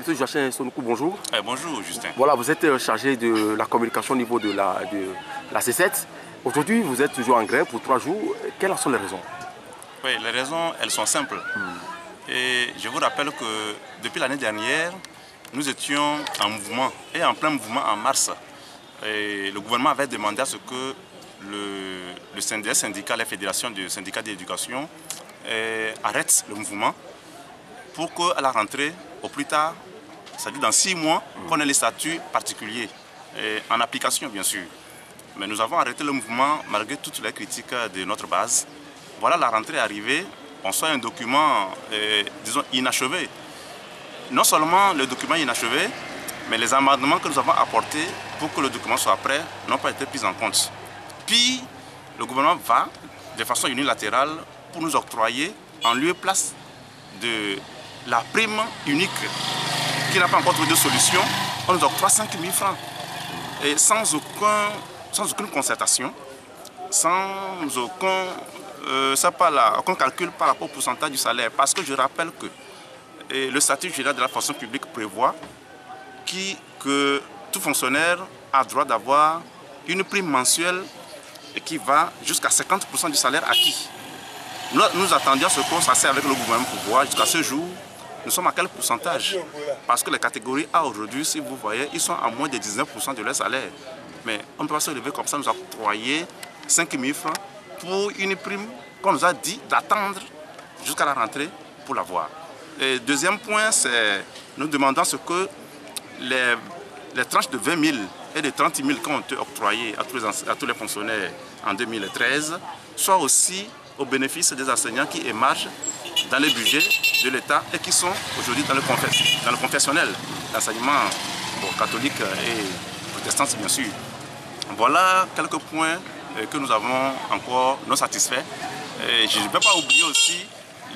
Monsieur Joachim Sonoukou, bonjour. Bonjour Justin. Voilà, vous êtes chargé de la communication au niveau de la C7. Aujourd'hui, vous êtes toujours en grève pour 3 jours. Quelles sont les raisons? Oui, les raisons, elles sont simples. Et je vous rappelle que depuis l'année dernière, nous étions en mouvement, et en plein mouvement en mars. Et le gouvernement avait demandé à ce que le syndicat, la fédération des syndicats d'éducation, arrête le mouvement pour qu'à la rentrée, au plus tard, c'est-à-dire dans 6 mois, qu'on ait les statuts particuliers, en application bien sûr. Mais nous avons arrêté le mouvement malgré toutes les critiques de notre base. Voilà, la rentrée est arrivée, on sort un document, disons, inachevé. Non seulement le document est inachevé, mais les amendements que nous avons apportés pour que le document soit prêt n'ont pas été pris en compte. Puis, le gouvernement va, de façon unilatérale, pour nous octroyer, en lieu et place de la prime unique, qui n'a pas encore trouvé de solution, on nous octroie 5 000 francs. Et sans aucune concertation, sans aucun calcul par rapport au pourcentage du salaire. Parce que je rappelle que le statut général de la fonction publique prévoit que tout fonctionnaire a droit d'avoir une prime mensuelle qui va jusqu'à 50% du salaire acquis. Nous attendions ce qu'on s'asseye avec le gouvernement pour voir jusqu'à ce jour. Nous sommes à quel pourcentage? Parce que les catégories A aujourd'hui, si vous voyez, ils sont à moins de 19% de leur salaire. Mais on ne peut pas se lever comme ça, nous octroyer 5 000 francs pour une prime qu'on nous a dit d'attendre jusqu'à la rentrée pour l'avoir. Deuxième point, c'est nous demandons ce que les tranches de 20 000 et de 30 000 qui ont été octroyées à tous les fonctionnaires en 2013 soient aussi au bénéfice des enseignants qui émargent dans les budgets de l'État et qui sont aujourd'hui dans le confessionnel, l'enseignement catholique et protestant bien sûr. Voilà quelques points que nous avons encore non satisfaits. Et je ne vais pas oublier aussi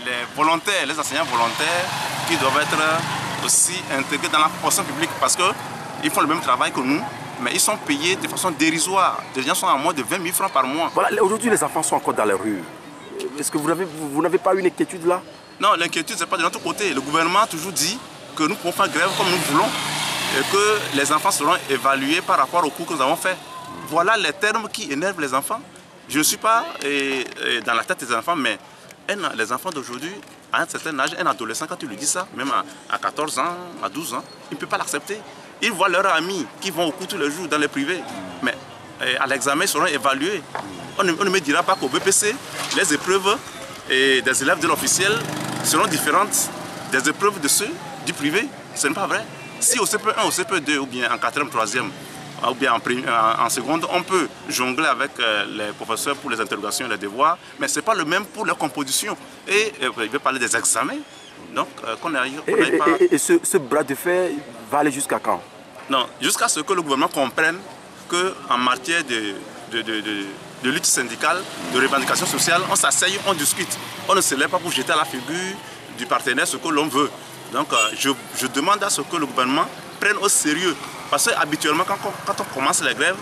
les volontaires, les enseignants volontaires qui doivent être aussi intégrés dans la fonction publique parce qu'ils font le même travail que nous, mais ils sont payés de façon dérisoire. Les gens sont à moins de 20 000 francs par mois. Voilà, aujourd'hui les enfants sont encore dans les rues. Est-ce que vous n'avez pas une inquiétude là? Non, l'inquiétude, ce n'est pas de notre côté. Le gouvernement a toujours dit que nous pouvons faire grève comme nous voulons et que les enfants seront évalués par rapport aux cours que nous avons faits. Voilà les termes qui énervent les enfants. Je ne suis pas dans la tête des enfants, mais les enfants d'aujourd'hui, à un certain âge, un adolescent, quand tu lui dis ça, même à 14 ans, à 12 ans, il ne peut pas l'accepter. Ils voient leurs amis qui vont au cours tous les jours dans les privés, mais à l'examen, ils seront évalués. On ne me dira pas qu'au BPC, les épreuves des élèves de l'officiel seront différentes des épreuves de ceux du privé. Ce n'est pas vrai. Si au CP1, au CP2, ou bien en 4e, 3e, ou bien en seconde, on peut jongler avec les professeurs pour les interrogations et les devoirs, mais ce n'est pas le même pour leur composition. Et je vais parler des examens. Donc, Et ce bras de fer va aller jusqu'à quand? Non, jusqu'à ce que le gouvernement comprenne qu'en matière de lutte syndicale, de revendication sociale, on s'asseye, on discute. On ne se lève pas pour jeter à la figure du partenaire ce que l'on veut. Donc, je demande à ce que le gouvernement prenne au sérieux. Parce qu'habituellement, quand on commence les grèves,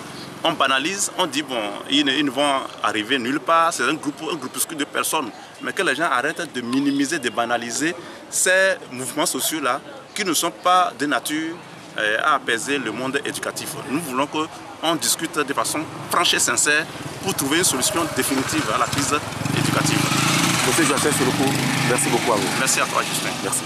on banalise, on dit bon, ils ne vont arriver nulle part, c'est un groupuscule de personnes. Mais que les gens arrêtent de minimiser, de banaliser ces mouvements sociaux-là qui ne sont pas de nature à apaiser le monde éducatif. Nous voulons qu'on discute de façon franche et sincère pour trouver une solution définitive à la crise éducative. Monsieur Joachim Sonoukou, merci beaucoup à vous. Merci à toi, Justin. Merci.